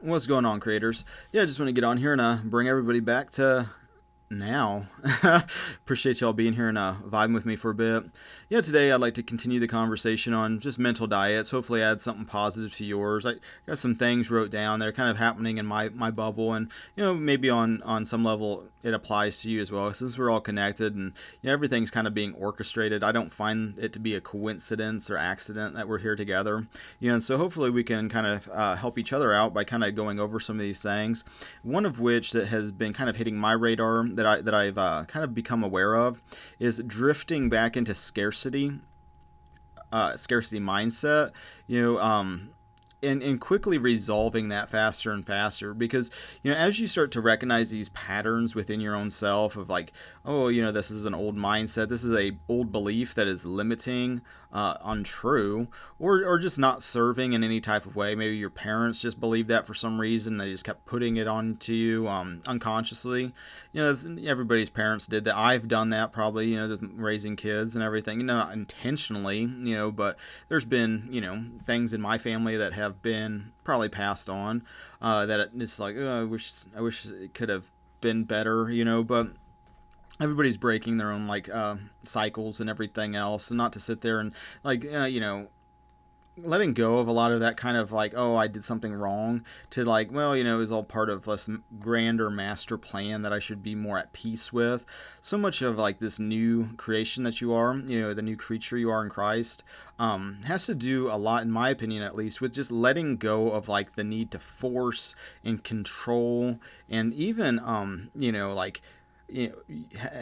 What's going on, creators? Yeah, I just want to get on here and bring everybody back to now. Appreciate y'all being here and vibing with me for a bit. Yeah, today I'd like to continue the conversation on just mental diets. Hopefully add something positive to yours. I got some things wrote down that are kind of happening in my bubble, and maybe on some level it applies to you as well, since we're all connected and everything's kind of being orchestrated. I don't find it to be a coincidence or accident that we're here together. And so hopefully we can kind of help each other out by kind of going over some of these things. One of which that has been kind of hitting my radar that I've kind of become aware of is drifting back into scarcity mindset. And quickly resolving that faster and faster, because as you start to recognize these patterns within your own self of like, oh, this is an old mindset, this is a old belief that is limiting, untrue, or just not serving in any type of way. Maybe your parents just believed that for some reason, they just kept putting it onto you unconsciously. Everybody's parents did that. I've done that probably, raising kids and everything, not intentionally, but there's been things in my family that have been probably passed on, that it's like, oh, I wish it could have been better, but everybody's breaking their own cycles and everything else, and not to sit there and letting go of a lot of that kind of like, oh, I did something wrong, to like, well, it was all part of this grander master plan that I should be more at peace with. So much of like this new creation that you are, the new creature you are in Christ, has to do a lot, in my opinion at least, with just letting go of like the need to force and control, and even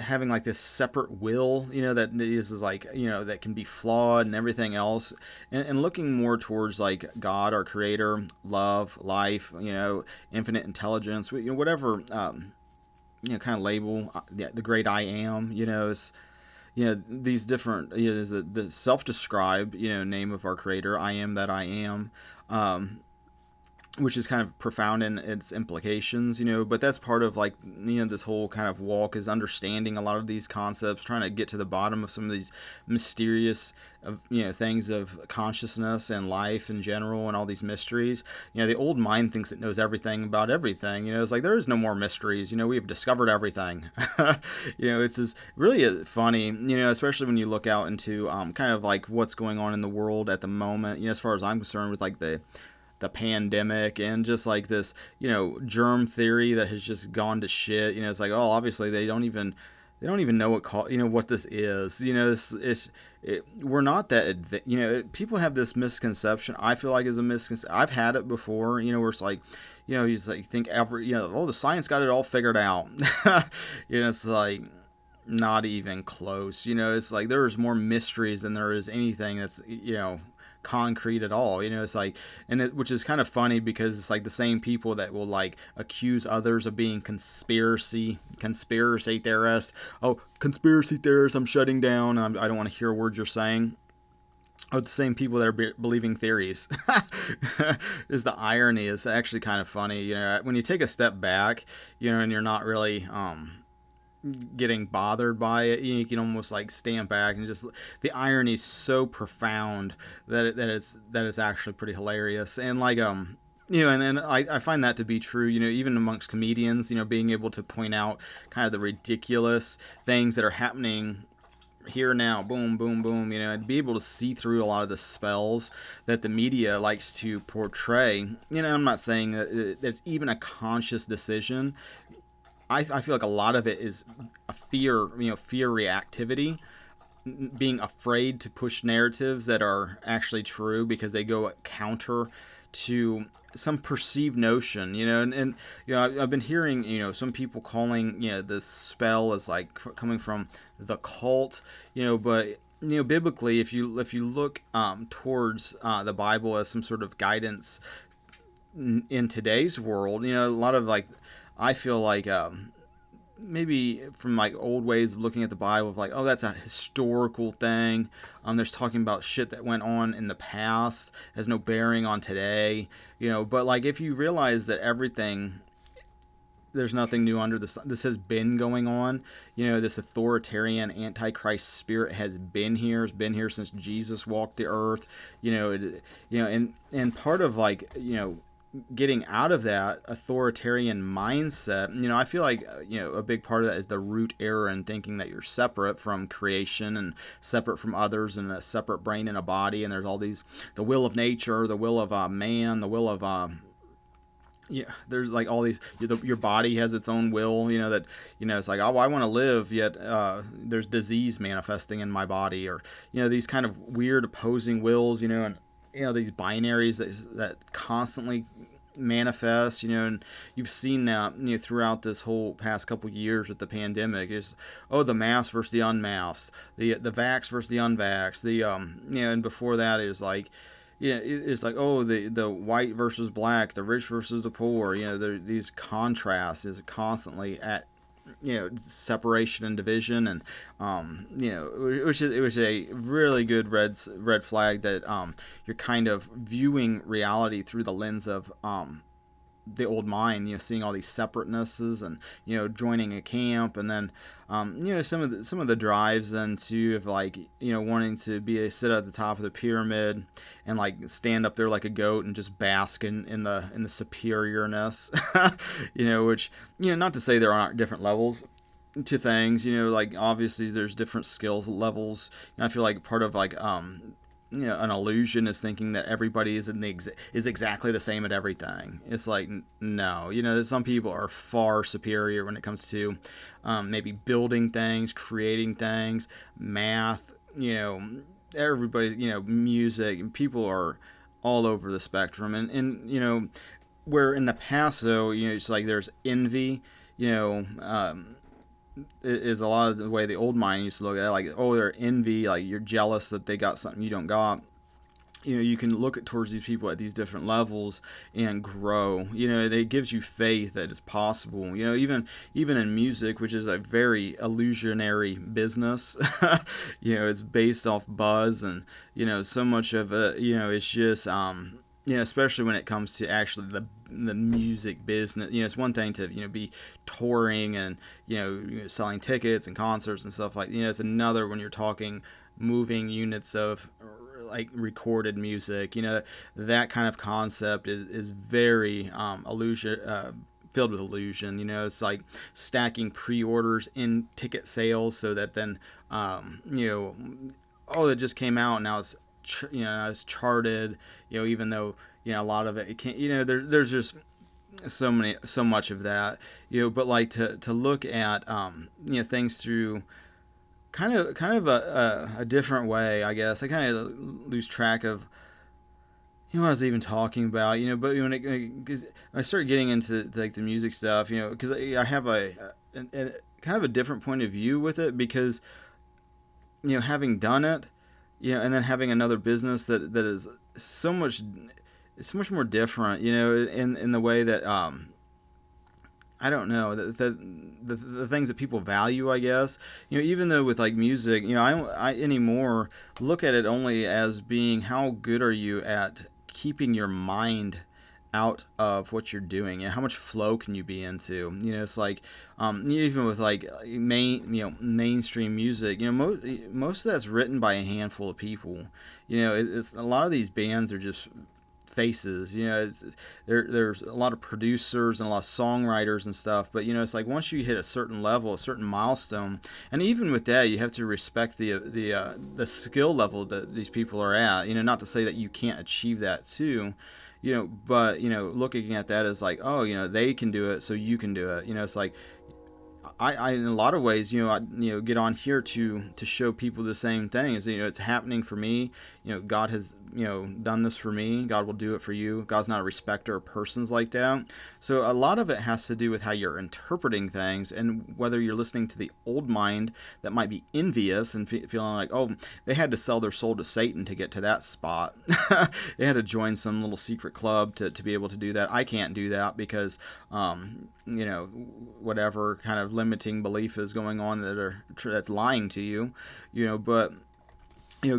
having like this separate will, that is like, that can be flawed and everything else, and looking more towards like God, our creator, love, life, infinite intelligence, whatever, kind of label, the great I am, is, these different, is the self-described, name of our creator, I am that I am, which is kind of profound in its implications, but that's part of like, this whole kind of walk, is understanding a lot of these concepts, trying to get to the bottom of some of these mysterious, things of consciousness and life in general, and all these mysteries. The old mind thinks it knows everything about everything. It's like, there is no more mysteries. We have discovered everything. It's just really funny, especially when you look out into kind of like what's going on in the world at the moment, as far as I'm concerned, with like the pandemic, and just like this, germ theory that has just gone to shit. It's like, oh, obviously they don't even know what this is. We're not that people have this misconception. I feel like is a misconception. I've had it before. Where it's like, you just like think oh, the science got it all figured out. It's like, not even close. It's like there's more mysteries than there is anything that's concrete at all. It's like, which is kind of funny, because it's like the same people that will like accuse others of being conspiracy theorists. Oh, conspiracy theorists, I'm shutting down, I don't want to hear a word you're saying, are the same people that are believing theories. Is the irony is actually kind of funny. When you take a step back, and you're not really getting bothered by it, you can almost like stand back, and just the irony is so profound that it's actually pretty hilarious. And like and I find that to be true, even amongst comedians, being able to point out kind of the ridiculous things that are happening here now, boom, boom, boom, and be able to see through a lot of the spells that the media likes to portray. I'm not saying that it's even a conscious decision. I feel like a lot of it is a fear reactivity, being afraid to push narratives that are actually true, because they go counter to some perceived notion, and I've been hearing, some people calling, this spell as like coming from the cult, but biblically, if you look towards the Bible as some sort of guidance in today's world, a lot of like, I feel like maybe from like old ways of looking at the Bible, of like, oh, that's a historical thing. There's talking about shit that went on in the past, has no bearing on today. But like, if you realize that everything, there's nothing new under the sun. This has been going on. This authoritarian antichrist spirit has been here. It's been here since Jesus walked the earth. And part of like, getting out of that authoritarian mindset, I feel like, a big part of that is the root error in thinking that you're separate from creation and separate from others and a separate brain and a body. And there's all these, the will of nature, the will of man, the will of, there's like all these, your body has its own will, that, it's like, oh, I want to live, yet there's disease manifesting in my body, or, these kind of weird opposing wills, and, these binaries that constantly manifest, and you've seen that, throughout this whole past couple years with the pandemic is, the masked versus the unmasked, the vax versus the unvaxxed, and before that is like, it's like, the white versus black, the rich versus the poor, these contrasts is constantly at, separation and division, and it was a really good red flag that you're kind of viewing reality through the lens of the old mind, seeing all these separatenesses, and joining a camp, and then some of the drives then too of like wanting to sit at the top of the pyramid and like stand up there like a goat and just bask in the superiorness, which not to say there aren't different levels to things, like obviously there's different skills levels. I feel like part of like an illusion is thinking that everybody is is exactly the same at everything. It's like, no, some people are far superior when it comes to maybe building things, creating things, math, everybody, music, people are all over the spectrum. And where in the past though, it's like there's envy, is a lot of the way the old mind used to look at it, like, they're envy, like you're jealous that they got something you don't got. You can look towards these people at these different levels and grow. It gives you faith that it's possible. Even in music, which is a very illusionary business, it's based off buzz, and so much of it, it's just especially when it comes to actually the music business. It's one thing to be touring and selling tickets and concerts and stuff like. It's another when you're talking moving units of like recorded music. That kind of concept is very illusion. Filled with illusion. It's like stacking pre-orders in ticket sales so that then it just came out, now it's it's charted, even though a lot of it can't, there's just so much of that, but like to look at things through kind of a different way, I guess. I kind of lose track of what I was even talking about, but because I started getting into like the music stuff, because I have a kind of a different point of view with it, because having done it, and then having another business that is so much more different, in the way that I don't know, the things that people value, I guess. Even though with like music, I anymore look at it only as being how good are you at keeping your mind out of what you're doing, and how much flow can you be into. It's like even with like mainstream music, most of that's written by a handful of people. It's a lot of these bands are just faces. There's a lot of producers and a lot of songwriters and stuff, but it's like once you hit a certain level, a certain milestone, and even with that you have to respect the skill level that these people are at. Not to say that you can't achieve that too, but looking at that as like, they can do it, so you can do it. It's like I in a lot of ways, I get on here to show people the same thing. Is it's happening for me. God has done this for me. God will do it for you. God's not a respecter of persons like that. So a lot of it has to do with how you're interpreting things, and whether you're listening to the old mind that might be envious and feeling like, they had to sell their soul to Satan to get to that spot. They had to join some little secret club to be able to do that. I can't do that because whatever kind of limiting belief is going on that's lying to you, but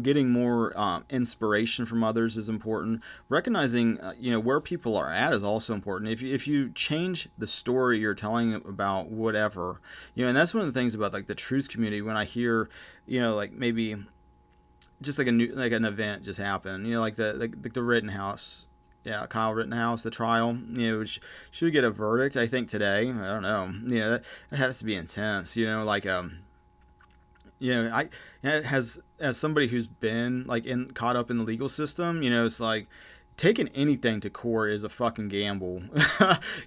getting more inspiration from others is important. Recognizing where people are at is also important. If you change the story you're telling about whatever, and that's one of the things about like the truth community. When I hear like maybe just like an event just happened, like the Rittenhouse Yeah, Kyle Rittenhouse, the trial, should get a verdict, I think, today. I don't know. That has to be intense, I has as somebody who's been like in caught up in the legal system, it's like taking anything to court is a fucking gamble.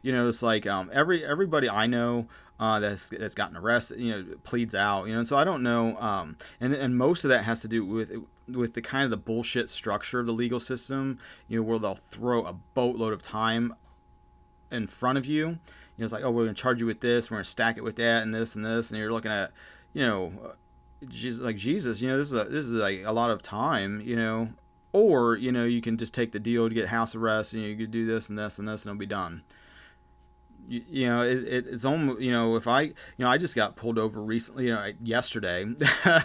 It's like everybody I know that's gotten arrested, pleads out, and so I don't know, and most of that has to do with the kind of the bullshit structure of the legal system, where they'll throw a boatload of time in front of you. It's like, oh, we're gonna charge you with this, we're gonna stack it with that, and this and this, and you're looking at, Jesus, this is like a lot of time, or you can just take the deal to get house arrest, and you could do this and this and this, and it'll be done. It's almost, I just got pulled over recently, yesterday. I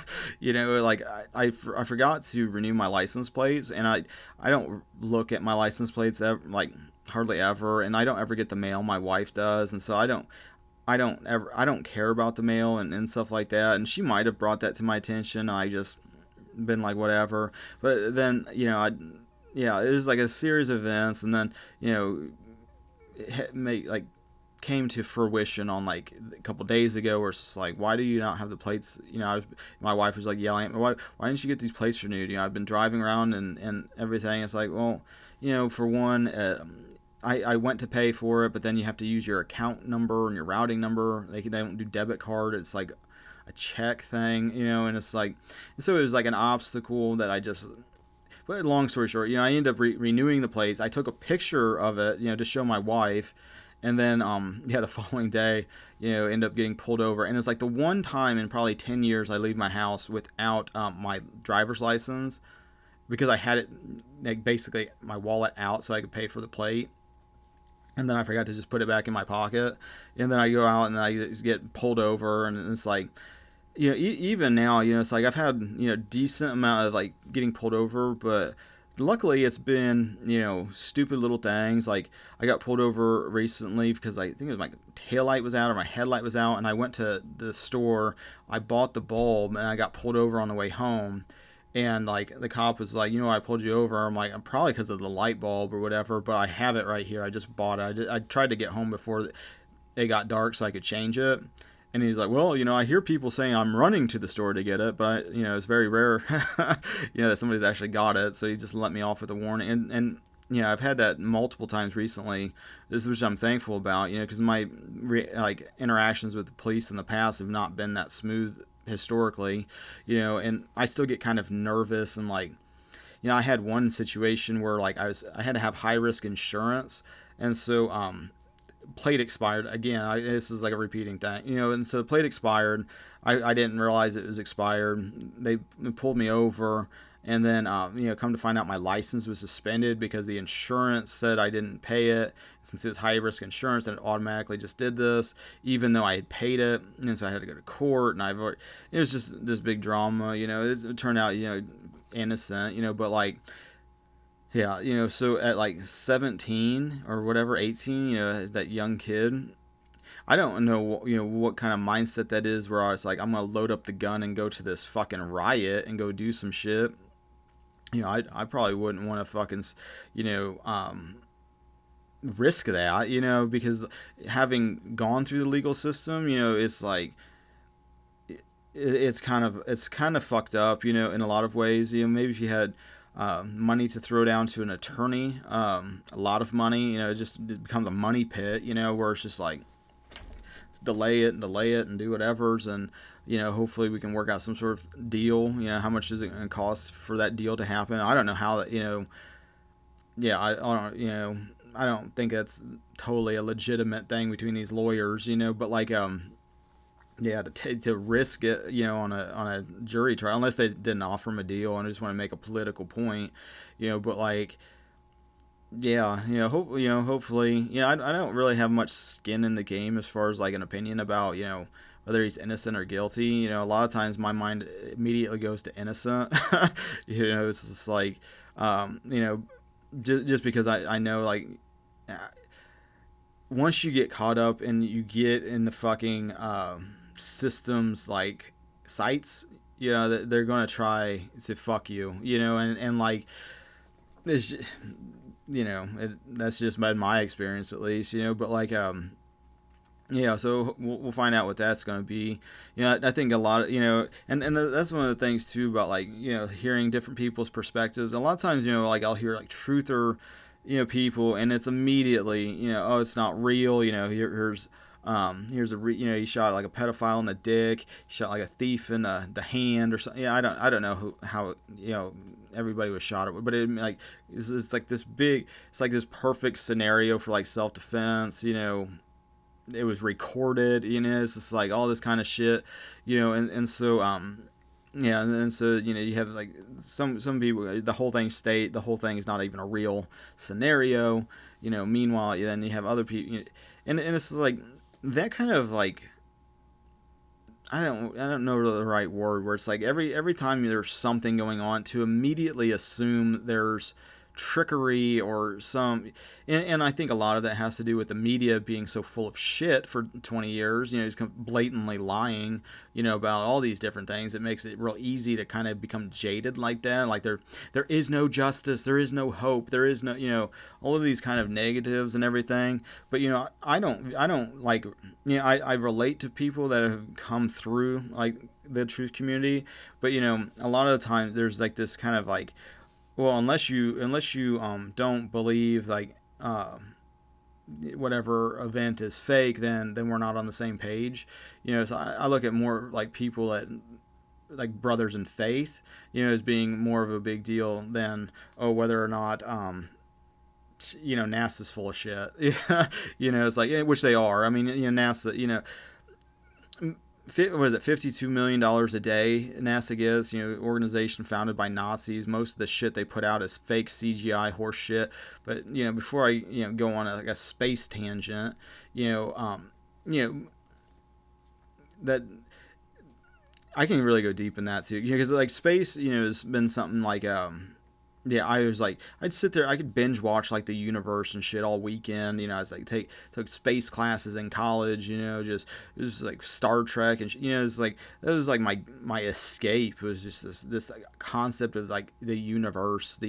forgot to renew my license plates, and I don't look at my license plates ever, like hardly ever, and I don't ever get the mail. My wife does, and so I don't care about the mail and stuff like that. And she might have brought that to my attention. I just been like, whatever. But then, it was like a series of events, and then, came to fruition on like a couple days ago, where it's just like, why do you not have the plates? My wife was like yelling at me, why didn't you get these plates renewed? I've been driving around and everything. It's like, well, for one, I went to pay for it, but then you have to use your account number and your routing number. They don't do debit card. It's like a check thing, and it's like, and so it was like an obstacle that I just. But long story short, I ended up renewing the plates. I took a picture of it, to show my wife, and then the following day, end up getting pulled over. And it's like the one time in probably 10 years I leave my house without my driver's license, because I had it like basically my wallet out so I could pay for the plate. And then I forgot to just put it back in my pocket. And then I go out and I just get pulled over. And it's like, even now, it's like I've had, decent amount of like getting pulled over. But luckily it's been, stupid little things. Like I got pulled over recently because I think it was my taillight was out or my headlight was out. And I went to the store. I bought the bulb and I got pulled over on the way home. And like the cop was like, I pulled you over. I'm like, I'm probably because of the light bulb or whatever, but I have it right here. I just bought it. I tried to get home before it got dark so I could change it. And he's like, well, I hear people saying I'm running to the store to get it, but it's very rare, that somebody's actually got it. So he just let me off with a warning. And I've had that multiple times recently, which I'm thankful about, because my interactions with the police in the past have not been that smooth historically, and I still get kind of nervous. And like, I had one situation where like I had to have high risk insurance, and so plate expired again. This is like a repeating thing, and so the plate expired. I didn't realize it was expired. They pulled me over, and then come to find out my license was suspended because the insurance said I didn't pay it. Since it was high risk insurance, and it automatically just did this, even though I had paid it, and so I had to go to court. And it was just this big drama. It turned out innocent. But like, yeah, so at like 17 or whatever, 18, that young kid. I don't know, what kind of mindset that is, where I was like, I'm gonna load up the gun and go to this fucking riot and go do some shit. I probably wouldn't want to fucking, risk that, because having gone through the legal system, it's like, it's kind of fucked up, in a lot of ways. Maybe if you had money to throw down to an attorney, a lot of money, it becomes a money pit, where it's just like, delay it and do whatever's, and hopefully we can work out some sort of deal. How much is it going to cost for that deal to happen? I don't know how that, I don't think that's totally a legitimate thing between these lawyers, but like, to risk it, on a jury trial, unless they didn't offer them a deal and just want to make a political point, but like, hopefully, I don't really have much skin in the game as far as like an opinion about, whether he's innocent or guilty. A lot of times my mind immediately goes to innocent. It's just like, just because I know, like, once you get caught up and you get in the fucking systems like sites, they're gonna try to fuck you, and like, it's just, that's just been my experience at least, but like, yeah, so we'll find out what that's going to be. I think a lot of, and that's one of the things too about like, hearing different people's perspectives. A lot of times, like I'll hear like truther, people, and it's immediately, oh, it's not real. Here's he shot like a pedophile in the dick. He shot like a thief in the hand or something. Yeah, I don't know how everybody was shot at, but it's like this big, it's like this perfect scenario for like self defense. It was recorded. It's just like all this kind of shit. And so yeah, and so you have like some people, the whole thing is not even a real scenario. Meanwhile, then you have other people, and it's like that kind of like, I don't know the right word, where it's like every time there's something going on, to immediately assume there's trickery or some, and I think a lot of that has to do with the media being so full of shit for 20 years. He's blatantly lying, about all these different things. It makes it real easy to kind of become jaded like that. Like there is no justice, there is no hope, there is no, all of these kind of negatives and everything. But I don't like, I relate to people that have come through like the truth community, but a lot of the time there's like this kind of like, well, unless you don't believe like whatever event is fake, then we're not on the same page. So I look at more like people that like brothers in faith, as being more of a big deal than whether or not NASA's full of shit. It's like, which they are. I mean, NASA, what is it, $52 million a day NASA gets, organization founded by Nazis. Most of the shit they put out is fake CGI horse shit. But before I go on like a space tangent, that I can really go deep in that too, because like space, has been something like yeah, I was like, I'd sit there, I could binge watch like the universe and shit all weekend. I was like, took space classes in college, just, it was like Star Trek and, it's like, that was like my escape. It was just this like, concept of like the universe,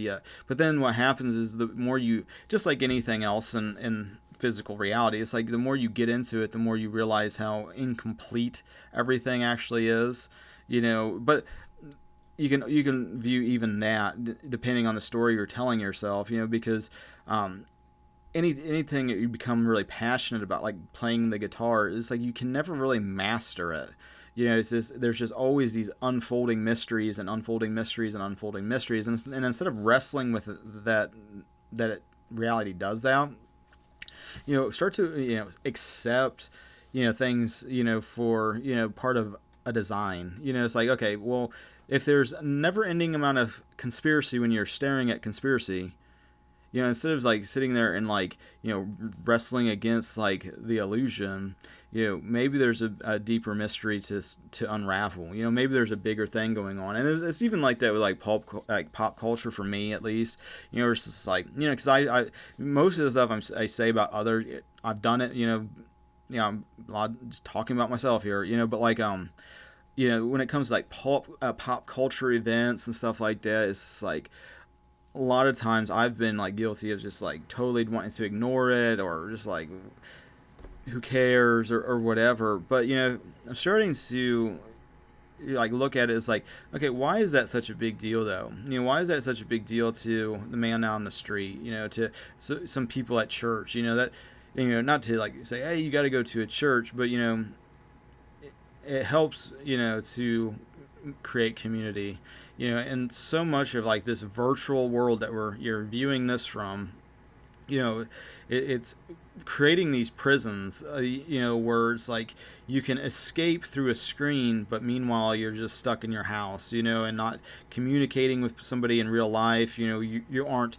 but then what happens is the more you, just like anything else in physical reality, it's like the more you get into it, the more you realize how incomplete everything actually is, but you can view even that depending on the story you're telling yourself, because anything that you become really passionate about, like playing the guitar, is like you can never really master it. There's just always these unfolding mysteries and unfolding mysteries and unfolding mysteries, and instead of wrestling with reality does that, start to accept things for part of a design. It's like, okay, well, if there's a never-ending amount of conspiracy when you're staring at conspiracy, instead of like sitting there and like wrestling against like the illusion, maybe there's a deeper mystery to unravel. Maybe there's a bigger thing going on, and it's even like that with like pop culture for me at least. It's just like because I most of the stuff I say about I've done it. I'm a lot just talking about myself here. But like when it comes to like pop culture events and stuff like that, it's like a lot of times I've been like guilty of just like totally wanting to ignore it, or just like who cares, or whatever. But I'm starting to like look at it as like, okay, why is that such a big deal though? Why is that such a big deal to the man out on the street? To some people at church? That not to like say, hey, you got to go to a church, but it helps, to create community, and so much of like this virtual world that you're viewing this from, it's creating these prisons, where it's like you can escape through a screen, but meanwhile you're just stuck in your house, and not communicating with somebody in real life. You aren't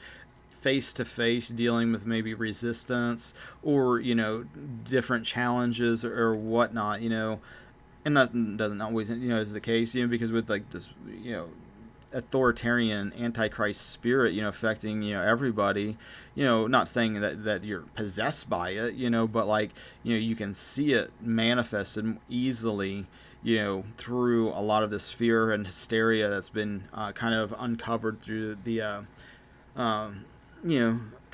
face to face dealing with maybe resistance or different challenges or whatnot, and that doesn't always is the case, because with like this authoritarian antichrist spirit affecting everybody, not saying that you're possessed by it, but like you can see it manifested easily through a lot of this fear and hysteria that's been kind of uncovered through the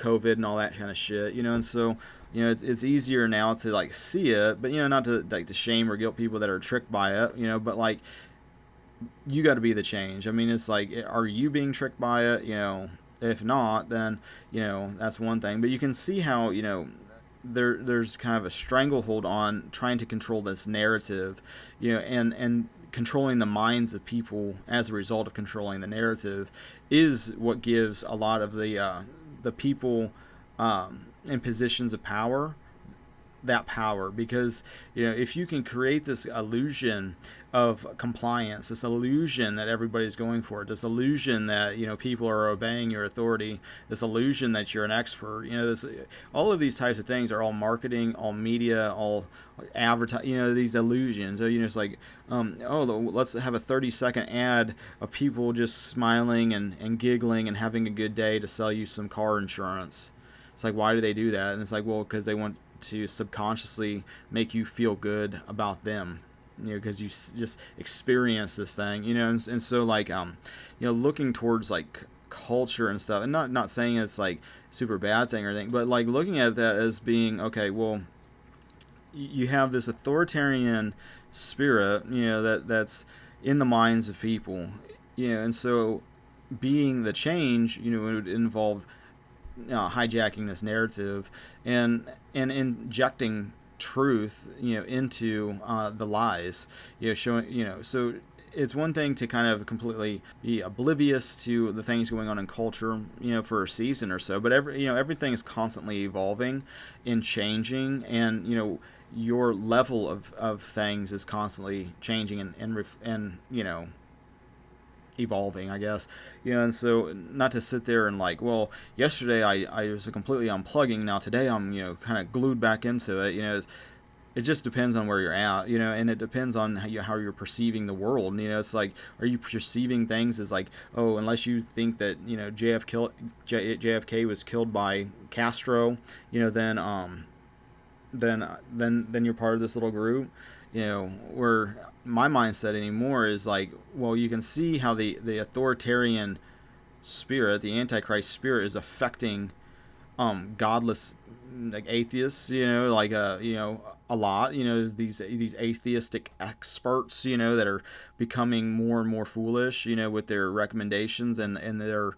COVID and all that kind of shit, and so, it's easier now to like see it, but not to like to shame or guilt people that are tricked by it, but like you got to be the change. I mean, it's like, are you being tricked by it? If not, then that's one thing. But you can see how there's kind of a stranglehold on trying to control this narrative, and controlling the minds of people as a result of controlling the narrative is what gives a lot of the people in positions of power that power. Because if you can create this illusion of compliance, this illusion that everybody's going for it, this illusion that people are obeying your authority, this illusion that you're an expert, this, all of these types of things are all marketing, all media, all advertise, these illusions. So it's like, let's have a 30-second ad of people just smiling and giggling and having a good day to sell you some car insurance. It's like, why do they do that? And it's like, well, because they want to subconsciously make you feel good about them, because you just experience this thing, and so like, looking towards like culture and stuff, and not saying it's like super bad thing or anything, but like looking at that as being, okay, well, you have this authoritarian spirit, that's in the minds of people, and so being the change, it would involve hijacking this narrative and injecting truth, into the lies, showing, so it's one thing to kind of completely be oblivious to the things going on in culture, for a season or so, but everything is constantly evolving and changing, and your level of things is constantly changing and evolving, I guess, and so not to sit there and like, well, yesterday I was completely unplugging, now today I'm kind of glued back into it. It just depends on where you're at, and it depends on how you're perceiving the world. It's like, are you perceiving things as like, oh, unless you think that JFK was killed by Castro, then you're part of this little group, where my mindset anymore is like, well, you can see how the authoritarian spirit, the Antichrist spirit, is affecting godless, like atheists, like a lot, these atheistic experts, that are becoming more and more foolish, with their recommendations, and their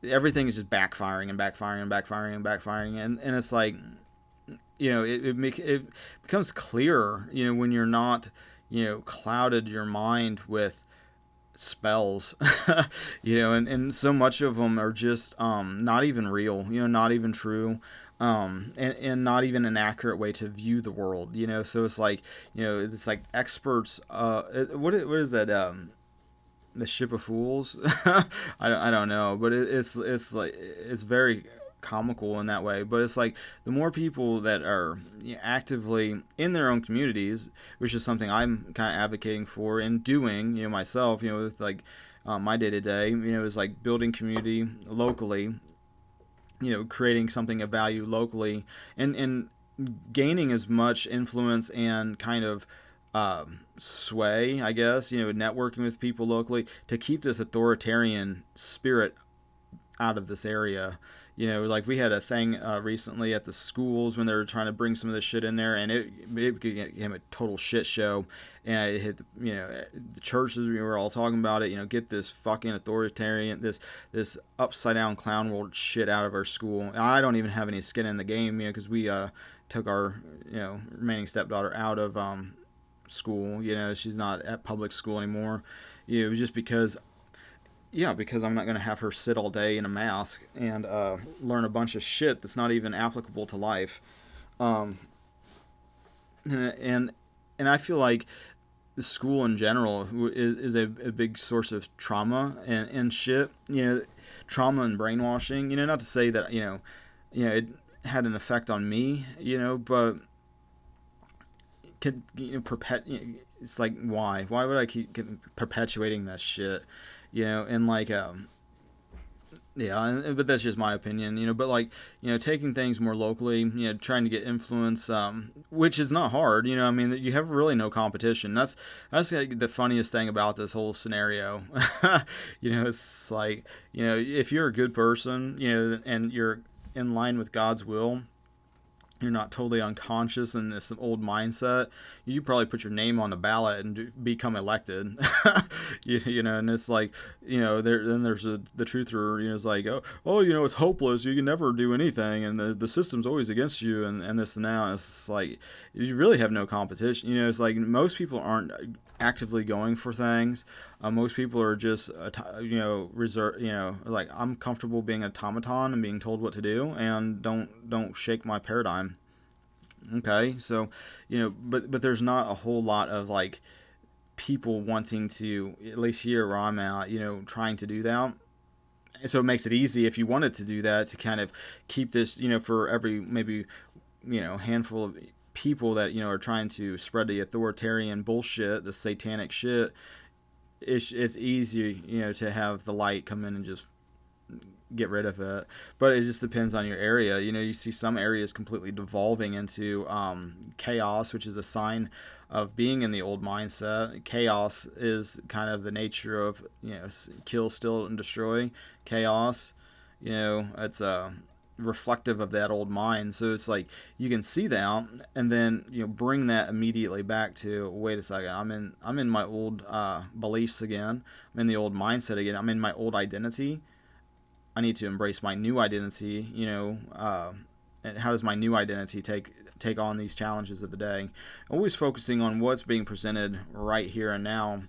everything is just backfiring and backfiring and backfiring and backfiring, and it's like, it becomes clearer, when you're not, clouded your mind with spells, and so much of them are just not even real, not even true, and not even an accurate way to view the world, so it's like, it's like experts, what is that, the ship of fools? I don't know, but it's like, it's very comical in that way, but it's like, the more people that are actively in their own communities, which is something I'm kind of advocating for and doing, myself, with like my day-to-day, is like building community locally, creating something of value locally, and gaining as much influence and kind of sway, I guess, networking with people locally to keep this authoritarian spirit out of this area. Like we had a thing recently at the schools when they were trying to bring some of this shit in there, and it became a total shit show. And it hit, the churches, we were all talking about it. Get this fucking authoritarian, this upside down clown world shit out of our school. And I don't even have any skin in the game, because we took our remaining stepdaughter out of school. She's not at public school anymore. It was just because. Yeah, because I'm not going to have her sit all day in a mask and learn a bunch of shit that's not even applicable to life. And I feel like the school in general is a big source of trauma and shit. Trauma and brainwashing. Not to say that it had an effect on me. But it's like, why would I keep perpetuating that shit? And like, yeah, but that's just my opinion, but like, taking things more locally, trying to get influence, which is not hard, I mean, you have really no competition. That's like the funniest thing about this whole scenario. It's like, if you're a good person, and you're in line with God's will, you're not totally unconscious in this old mindset, you probably put your name on the ballot and become elected. You know, and it's like, you know, then there's the truther, you know, it's like, oh, you know, it's hopeless, you can never do anything, and the system's always against you, and this and that. And it's like, you really have no competition. You know, it's like most people aren't actively going for things. Most people are just, you know, reserve. You know, like, I'm comfortable being an automaton and being told what to do, and don't shake my paradigm. Okay, so, you know, but there's not a whole lot of like people wanting to, at least here where I'm at, you know, trying to do that. And so it makes it easy if you wanted to do that to kind of keep this, you know, for every maybe, you know, handful of people that, you know, are trying to spread the authoritarian bullshit, the satanic shit. It's easy, you know, to have the light come in and just get rid of it. But it just depends on your area. You know, you see some areas completely devolving into chaos, which is a sign of being in the old mindset. Chaos is kind of the nature of, you know, kill, steal, and destroy. Chaos, you know, it's reflective of that old mind. So it's like you can see that, and then, you know, bring that immediately back to, wait a second, I'm in my old beliefs again. I'm in the old mindset again. I'm in my old identity. I need to embrace my new identity, you know, and how does my new identity take on these challenges of the day? Always focusing on what's being presented right here and now,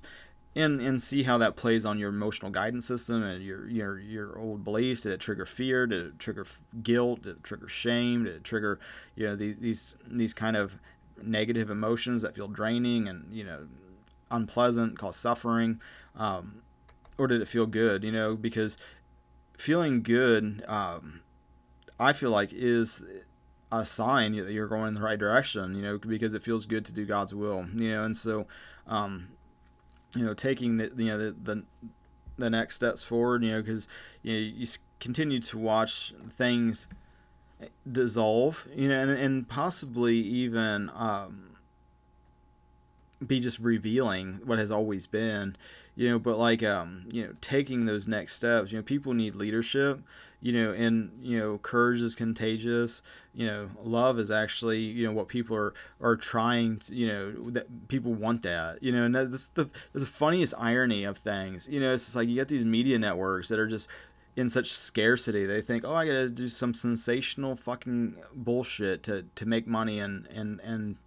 and see how that plays on your emotional guidance system and your old beliefs. Did it trigger fear? Did it trigger guilt? Did it trigger shame? Did it trigger, you know, these kind of negative emotions that feel draining and, you know, unpleasant, cause suffering, or did it feel good? You know, because feeling good, I feel like, is a sign that you're going in the right direction, you know, because it feels good to do God's will, you know. And so, you know, taking the next steps forward, you know, because, you know, you continue to watch things dissolve, you know, and possibly even be just revealing what has always been, you know. But like, you know, taking those next steps, you know, people need leadership, you know, and, you know, courage is contagious, you know, love is actually, you know, what people are trying to, you know, that people want that, you know. And that's the funniest irony of things, you know. It's just like, you get these media networks that are just in such scarcity. They think, oh, I gotta do some sensational fucking bullshit to make money and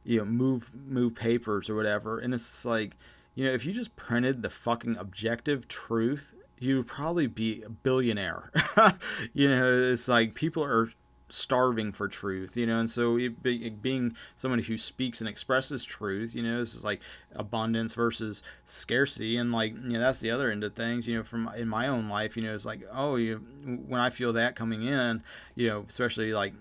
you know, move papers or whatever. And it's like, you know, if you just printed the fucking objective truth, you would probably be a billionaire. You know, it's like people are starving for truth, you know. And so being somebody who speaks and expresses truth, you know, this is like abundance versus scarcity. And like, you know, that's the other end of things, you know, from in my own life, you know. It's like, oh, when I feel that coming in, you know, especially like,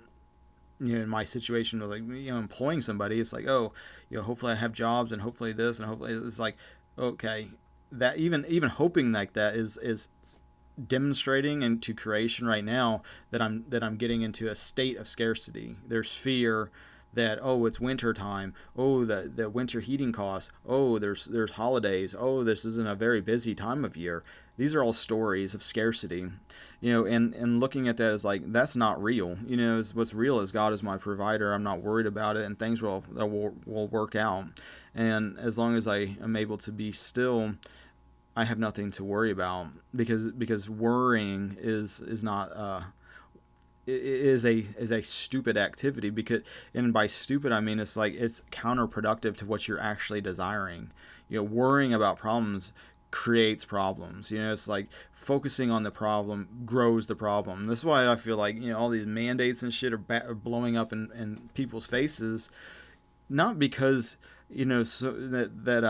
you know, in my situation with, like, you know, employing somebody, it's like, oh, you know, hopefully I have jobs and hopefully this and hopefully it's like, okay, that even hoping like that is demonstrating into creation right now that I'm getting into a state of scarcity. There's fear that, oh, it's winter time, oh, the winter heating costs, oh, there's holidays, oh, this isn't a very busy time of year. These are all stories of scarcity, you know. And looking at that as like, that's not real, you know. What's real is God is my provider. I'm not worried about it, and things will work out. And as long as I am able to be still, I have nothing to worry about, because worrying is not is a stupid activity. Because, and by stupid I mean, it's like, it's counterproductive to what you're actually desiring. You know, worrying about problems creates problems. You know, it's like focusing on the problem grows the problem. That's why I feel like, you know, all these mandates and shit are blowing up in people's faces, not because, you know, so that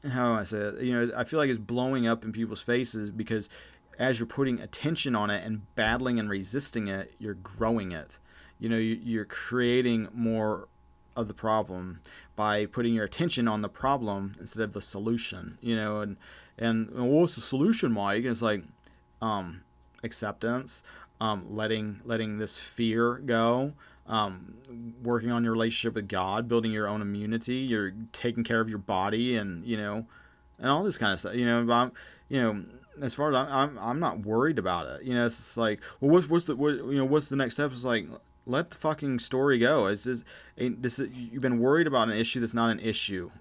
how do I say it? You know, I feel like it's blowing up in people's faces because as you're putting attention on it and battling and resisting it, you're growing it. You know, you're creating more of the problem by putting your attention on the problem instead of the solution. You know, and what's the solution, Mike? And it's like, acceptance, letting this fear go, working on your relationship with God, building your own immunity. You're taking care of your body, and, you know, and all this kind of stuff. But you know, as far as I'm not worried about it. It's just like, well, what's the next step? It's like, let the fucking story go. You've been worried about an issue that's not an issue.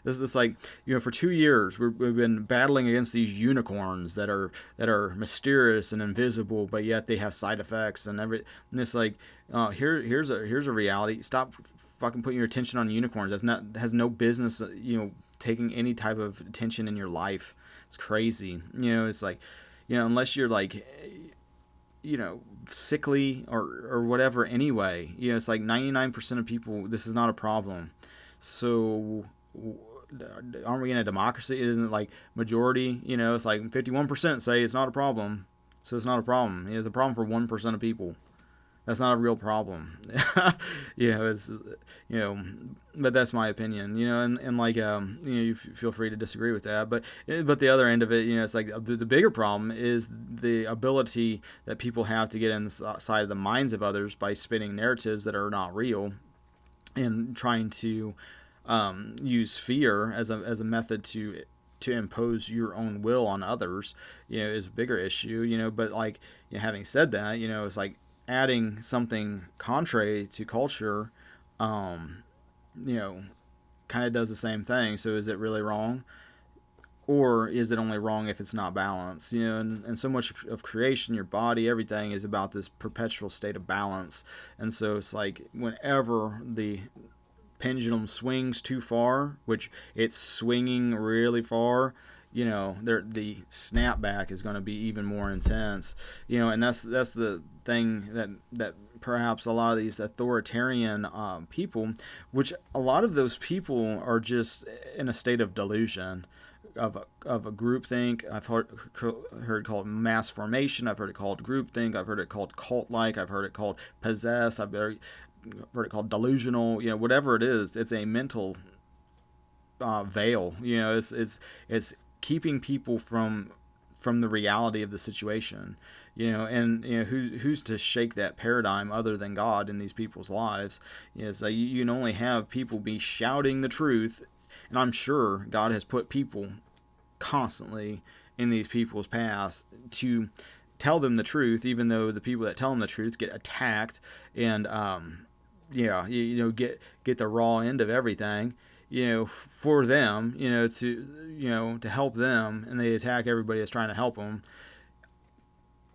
This is like, for 2 years we've been battling against these unicorns that are mysterious and invisible, but yet they have side effects and every. And it's like, here's a reality. Stop fucking putting your attention on unicorns. Has no business, taking any type of attention in your life. It's crazy. It's like, unless you're like, sickly or whatever anyway. It's like 99% of people, this is not a problem. So aren't we in a democracy? It isn't like majority, it's like 51% say it's not a problem. So it's not a problem. It's a problem for 1% of people. That's not a real problem. It's, but that's my opinion, and like, you feel free to disagree with that. But the other end of it, it's like the bigger problem is the ability that people have to get inside of the minds of others by spinning narratives that are not real and trying to use fear as a method to impose your own will on others, is a bigger issue, but like, having said that, it's like, adding something contrary to culture, kind of does the same thing. So is it really wrong? Or is it only wrong if it's not balanced? And so much of creation, your body, everything is about this perpetual state of balance. And so it's like, whenever the pendulum swings too far, which it's swinging really far, the snapback is going to be even more intense. And that's the thing that perhaps a lot of these authoritarian people, which a lot of those people are just in a state of delusion of a groupthink. I've heard called mass formation. I've heard it called groupthink. I've heard it called cult-like. I've heard it called possessed. I've heard it called delusional. Whatever it is, it's a mental veil. It's keeping people from the reality of the situation, and who's to shake that paradigm other than God in these people's lives. So you can only have people be shouting the truth, and I'm sure God has put people constantly in these people's paths to tell them the truth, even though the people that tell them the truth get attacked and get the raw end of everything, for them, to help them, and they attack everybody that's trying to help them.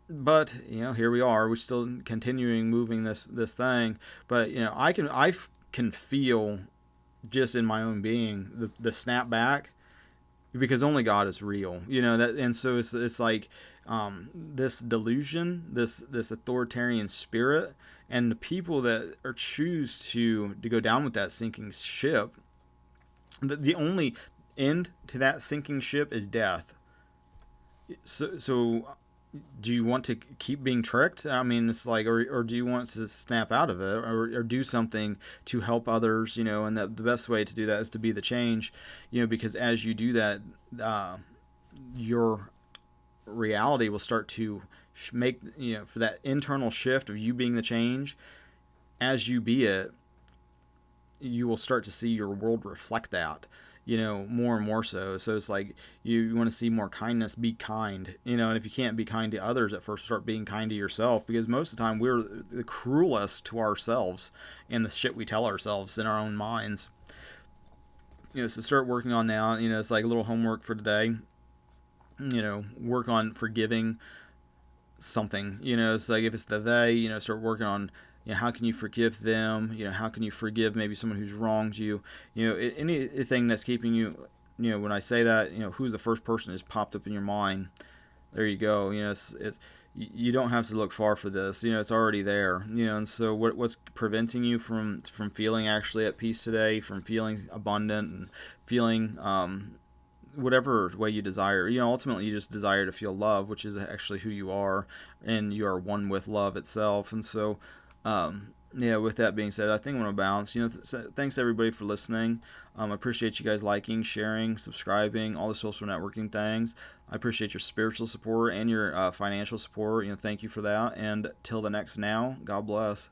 But here we are. We're still continuing moving this thing. But I can feel just in my own being the snapback, because only God is real. And so it's like, this delusion, this authoritarian spirit, and the people that choose to go down with that sinking ship. The only end to that sinking ship is death. So do you want to keep being tricked? I mean, it's like, or do you want to snap out of it, or do something to help others? And the best way to do that is to be the change. Because as you do that, your reality will start to make, for that internal shift of you being the change. As you be it, you will start to see your world reflect that, more and more so. So it's like, you want to see more kindness, be kind, and if you can't be kind to others at first, start being kind to yourself, because most of the time we're the cruelest to ourselves and the shit we tell ourselves in our own minds. So start working on that. It's like a little homework for today. Work on forgiving something. It's like, if it's the they, start working on, how can you forgive them? How can you forgive maybe someone who's wronged you? Anything that's keeping you, when I say that, who's the first person that's popped up in your mind? There you go. It's you don't have to look far for this. It's already there. And so what's preventing you from feeling actually at peace today, from feeling abundant and feeling whatever way you desire. Ultimately you just desire to feel love, which is actually who you are, and you are one with love itself. And so with that being said, I think I'm going to bounce. Thanks everybody for listening. I appreciate you guys liking, sharing, subscribing, all the social networking things. I appreciate your spiritual support and your financial support. Thank you for that. And till the next now, God bless.